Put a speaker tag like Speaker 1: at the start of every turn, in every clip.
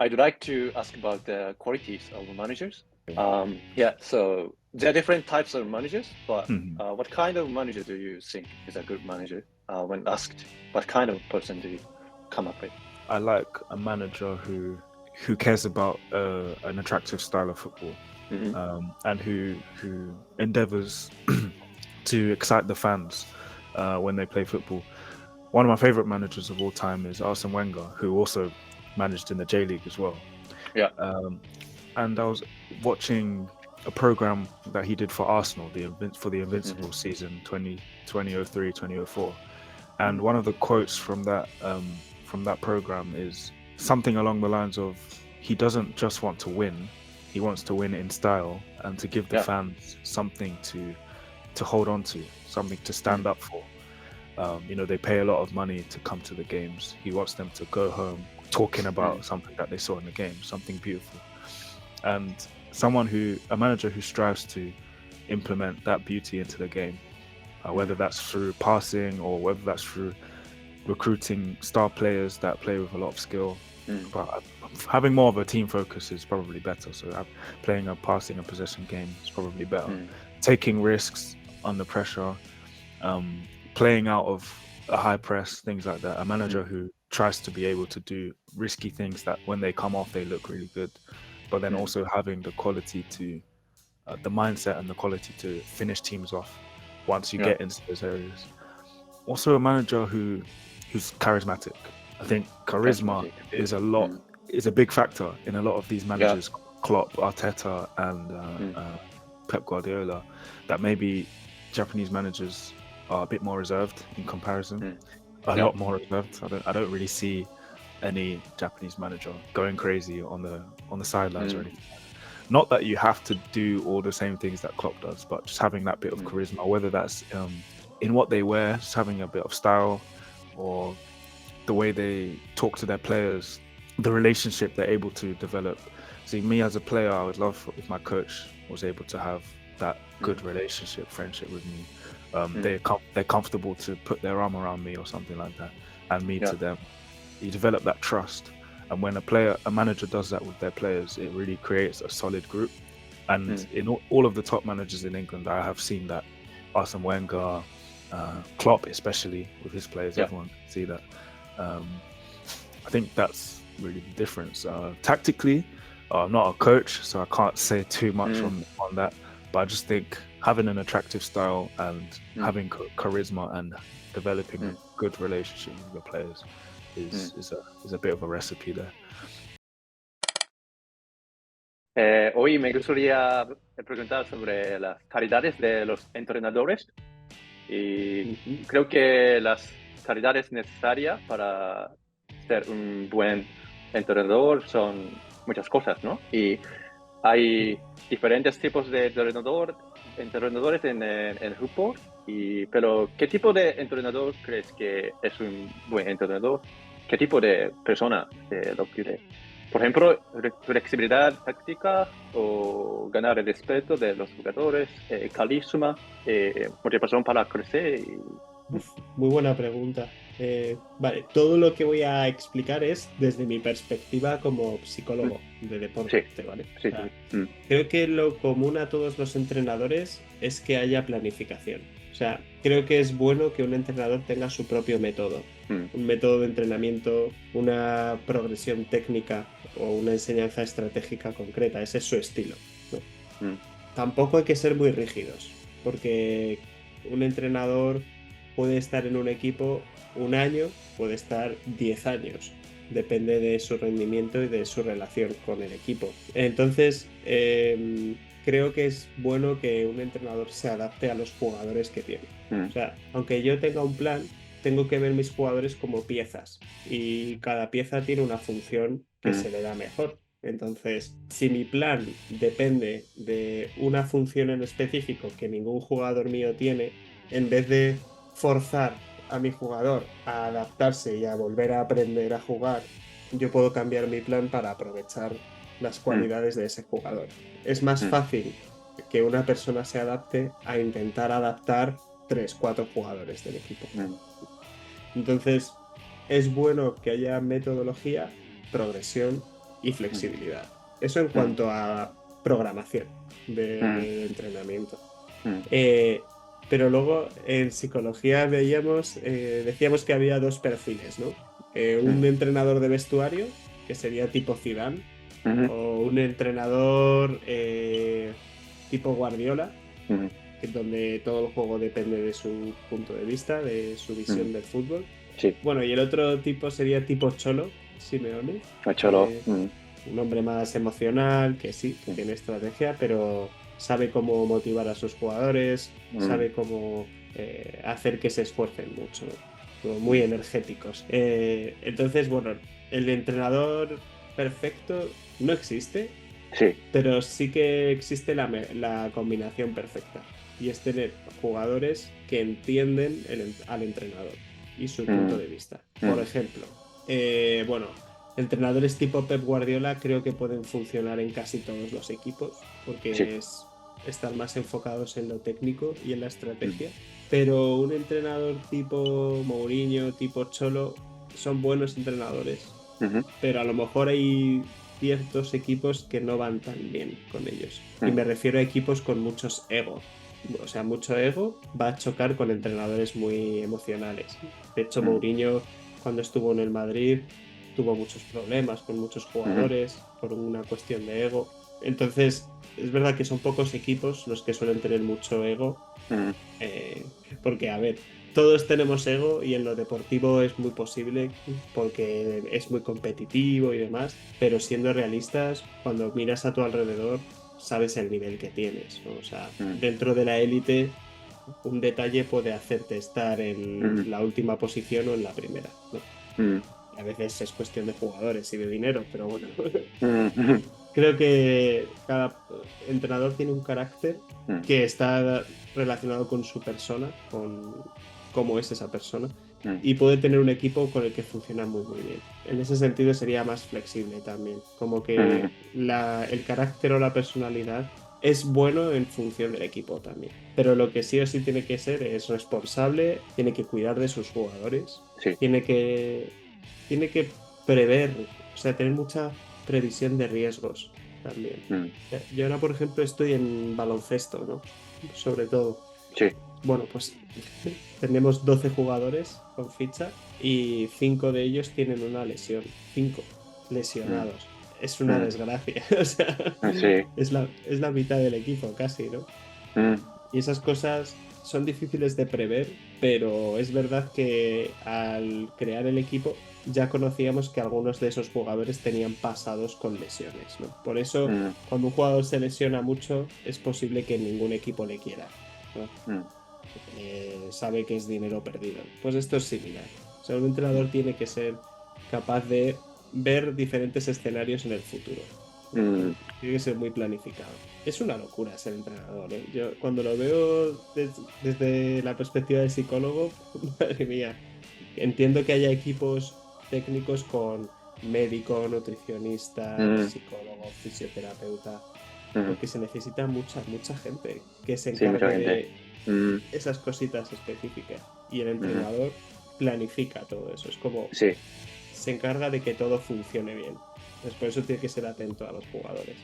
Speaker 1: I'd like to ask about the qualities of managers.
Speaker 2: Okay.
Speaker 1: So there are different types of managers, but
Speaker 2: Mhm.
Speaker 1: what kind of manager do you think is a good manager? When asked, what kind of person do you come up with?
Speaker 2: I like a manager who cares about an attractive style of football,
Speaker 1: Hmm.
Speaker 2: and who endeavors to excite the fans when they play football. One of my favorite managers of all time is Arsene Wenger, who also managed in the J League as well.
Speaker 1: Yeah.
Speaker 2: Um, and I was watching a program that he did for Arsenal, for the
Speaker 1: Hmm.
Speaker 2: Invincible season 2003, 2004. And
Speaker 1: Mm.
Speaker 2: one of the quotes from that program is something along the lines of, he doesn't just want to win, he wants to win in style and to give the
Speaker 1: Yeah.
Speaker 2: fans something to hold on to, something to
Speaker 1: Mm.
Speaker 2: stand up for. They pay a lot of money to come to the games. He wants them to go home talking
Speaker 1: Mm.
Speaker 2: about something that they saw in the game, something beautiful. And a manager who strives to implement that beauty into the game,
Speaker 1: Mm.
Speaker 2: whether that's through passing or whether that's through recruiting star players that play with a lot of skill.
Speaker 1: Mm.
Speaker 2: But having more of a team focus is probably better. So playing a passing and possession game is probably better.
Speaker 1: Mm.
Speaker 2: Taking risks under pressure, um, playing out of a high press, things like that. A manager
Speaker 1: Mm.
Speaker 2: who tries to be able to do risky things that when they come off, they look really good, but then
Speaker 1: Mm.
Speaker 2: also having the mindset and the quality to finish teams off once you
Speaker 1: Yeah.
Speaker 2: get into those areas. Also, a manager who's charismatic. I think charisma
Speaker 1: Charismatic. Mm.
Speaker 2: is a big factor in a lot of these
Speaker 1: Yeah.
Speaker 2: managers, Klopp, Arteta, and
Speaker 1: Mm.
Speaker 2: Pep Guardiola, that maybe Japanese managers are a bit more reserved in comparison.
Speaker 1: Mm.
Speaker 2: A
Speaker 1: Yeah.
Speaker 2: lot more reserved. I don't really see any Japanese manager going crazy on the sidelines or
Speaker 1: Mm.
Speaker 2: anything. Not that you have to do all the same things that Klopp does, but just having that bit of
Speaker 1: Mm.
Speaker 2: charisma, whether that's in what they wear, just having a bit of style, or the way they talk to their players, the relationship they're able to develop. See, me as a player, I would love if my coach was able to have that good
Speaker 1: Mm.
Speaker 2: relationship, friendship with me.
Speaker 1: Mm.
Speaker 2: They're comfortable to put their arm around me or something like that, and me
Speaker 1: Yeah.
Speaker 2: to them. You develop that trust, and when a manager does that with their players, it really creates a solid group. And
Speaker 1: Mm.
Speaker 2: in all of the top managers in England, I have seen that. Arsene Wenger, Klopp, especially with his players,
Speaker 1: Yeah.
Speaker 2: everyone can see that. Um, I think that's really the difference. Tactically, I'm not a coach, so I can't say too much
Speaker 1: Mm.
Speaker 2: on that. But I just think having an attractive style and
Speaker 1: Mm.
Speaker 2: having charisma and developing a
Speaker 1: Mm.
Speaker 2: good relationship with your players
Speaker 1: Mm.
Speaker 2: is a bit of a recipe there.
Speaker 1: Hoy me gustaría preguntar sobre las calidades de los entrenadores y
Speaker 3: Ujú.
Speaker 1: creo que las calidades necesarias para ser un buen entrenador son muchas cosas, ¿no? Y hay diferentes tipos de entrenadores en el fútbol, pero ¿qué tipo de entrenador crees que es un buen entrenador? ¿Qué tipo de persona lo quiere? Por ejemplo, flexibilidad táctica o ganar el respeto de los jugadores, carisma, motivación para crecer.
Speaker 3: Muy buena pregunta. Vale, todo lo que voy a explicar es desde mi perspectiva como psicólogo de deporte, ¿vale?
Speaker 1: Sí,
Speaker 3: O sea,
Speaker 1: sí. Mm.
Speaker 3: creo que lo común a todos los entrenadores es que haya planificación. O sea, creo que es bueno que un entrenador tenga su propio método, un método de entrenamiento, una progresión técnica o una enseñanza estratégica concreta. Ese es su estilo, ¿no?
Speaker 1: Mm.
Speaker 3: Tampoco hay que ser muy rígidos, porque un entrenador puede estar en un equipo un año, puede estar 10 años. Depende de su rendimiento y de su relación con el equipo. Entonces, creo que es bueno que un entrenador se adapte a los jugadores que tiene.
Speaker 1: Mm.
Speaker 3: O sea, aunque yo tenga un plan, tengo que ver mis jugadores como piezas. Y cada pieza tiene una función que se le da mejor. Entonces, si mi plan depende de una función en específico que ningún jugador mío tiene, en vez de forzar a mi jugador a adaptarse y a volver a aprender a jugar, yo puedo cambiar mi plan para aprovechar las cualidades de ese jugador. Es más fácil que una persona se adapte a intentar adaptar 3-4 jugadores del equipo. Entonces, es bueno que haya metodología, progresión y flexibilidad. Eso en cuanto a programación de entrenamiento. Pero luego en psicología decíamos que había dos perfiles, ¿no? Un entrenador de vestuario, que sería tipo Zidane, o un entrenador tipo Guardiola, donde todo el juego depende de su punto de vista, de su visión del fútbol.
Speaker 1: Sí.
Speaker 3: Bueno, y el otro tipo sería tipo Cholo, Simeone.
Speaker 1: Cholo.
Speaker 3: Un hombre más emocional, que sí, que tiene estrategia, pero sabe cómo motivar a sus jugadores, sabe cómo hacer que se esfuercen mucho, como muy energéticos. Entonces, bueno, el entrenador perfecto no existe,
Speaker 1: Sí.
Speaker 3: pero sí que existe la combinación perfecta, y es tener jugadores que entienden al entrenador y su punto de vista. Por ejemplo, entrenadores tipo Pep Guardiola creo que pueden funcionar en casi todos los equipos, porque están más enfocados en lo técnico y en la estrategia. Pero un entrenador tipo Mourinho, tipo Cholo, son buenos entrenadores, pero a lo mejor hay ciertos equipos que no van tan bien con ellos. Y me refiero a equipos con muchos ego. O sea, mucho ego va a chocar con entrenadores muy emocionales. De hecho, Mourinho, cuando estuvo en el Madrid, tuvo muchos problemas con muchos jugadores por una cuestión de ego. Entonces, es verdad que son pocos equipos los que suelen tener mucho ego. Porque, a ver, todos tenemos ego y en lo deportivo es muy posible porque es muy competitivo y demás, pero siendo realistas, cuando miras a tu alrededor, sabes el nivel que tienes, ¿no? O sea, dentro de la élite, un detalle puede hacerte estar en la última posición o en la primera, ¿no? A veces es cuestión de jugadores y de dinero, pero bueno. Creo que cada entrenador tiene un carácter que está relacionado con su persona, con cómo es esa persona, y puede tener un equipo con el que funciona muy muy bien. En ese sentido sería más flexible también, como que el carácter o la personalidad es bueno en función del equipo también. Pero lo que sí o sí tiene que ser es responsable, tiene que cuidar de sus jugadores, tiene que prever, o sea, tener mucha previsión de riesgos también. Yo ahora, por ejemplo, estoy en baloncesto, ¿no? Sobre todo.
Speaker 1: Sí.
Speaker 3: Bueno, pues tenemos 12 jugadores con ficha y 5 de ellos tienen una lesión. 5 lesionados. Es una desgracia. O sea, es la mitad del equipo casi, ¿no? Y esas cosas son difíciles de prever, pero es verdad que al crear el equipo ya conocíamos que algunos de esos jugadores tenían pasados con lesiones, ¿no? Por eso, cuando un jugador se lesiona mucho, es posible que ningún equipo le quiera, ¿no? Sabe que es dinero perdido. Pues esto es similar. O sea, un entrenador tiene que ser capaz de ver diferentes escenarios en el futuro. Tiene que ser muy planificado. Es una locura ser entrenador, ¿eh? Yo cuando lo veo desde la perspectiva del psicólogo, madre mía, entiendo que haya equipos técnicos con médico, nutricionista, psicólogo, fisioterapeuta, porque se necesita mucha gente que se encargue de esas cositas específicas, y el entrenador planifica todo eso. Es como se encarga de que todo funcione bien. Por eso tiene que ser atento a los jugadores.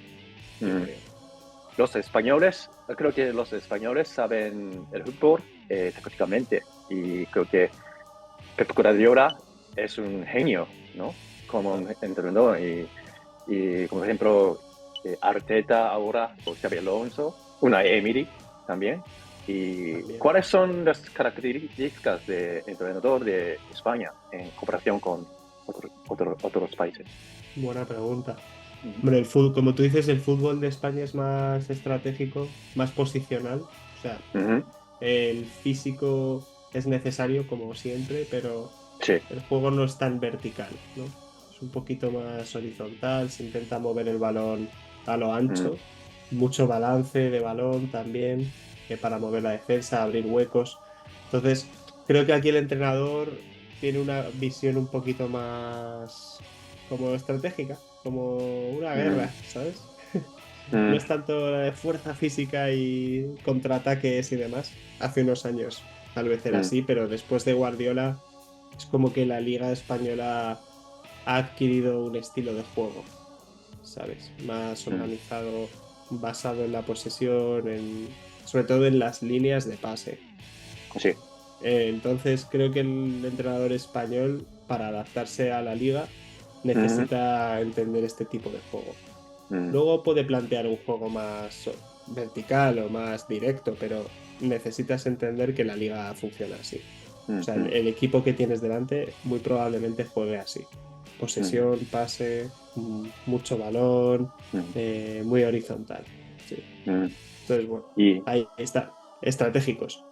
Speaker 1: Los españoles, creo que los españoles saben el fútbol tácticamente, y creo que Pep Guardiola es un genio, ¿no? Como un entrenador, y como ejemplo Arteta ahora, o Xabi Alonso, una Emery también. ¿Y cuáles son las características de entrenador de España en comparación con otros países?
Speaker 3: Buena pregunta. Hombre, como tú dices, el fútbol de España es más estratégico, más posicional. O sea, el físico es necesario como siempre, pero el juego no es tan vertical, ¿no? Es un poquito más horizontal, se intenta mover el balón a lo ancho, mucho balance de balón también, para mover la defensa, abrir huecos. Entonces, creo que aquí el entrenador tiene una visión un poquito más como estratégica, como una guerra, ¿sabes? No es tanto la de fuerza física y contraataques y demás. Hace unos años tal vez era así, pero después de Guardiola es como que la Liga Española ha adquirido un estilo de juego ¿sabes? Más organizado, basado en la posesión, sobre todo en las líneas de pase.
Speaker 1: Sí.
Speaker 3: Entonces creo que el entrenador español, para adaptarse a la liga, necesita entender este tipo de juego. Luego puede plantear un juego más vertical o más directo, pero necesitas entender que la liga funciona así. O sea, el equipo que tienes delante muy probablemente juegue así. Posesión, pase, mucho balón, muy horizontal. Sí. Entonces, bueno,
Speaker 1: Y
Speaker 3: ahí está. Estratégicos.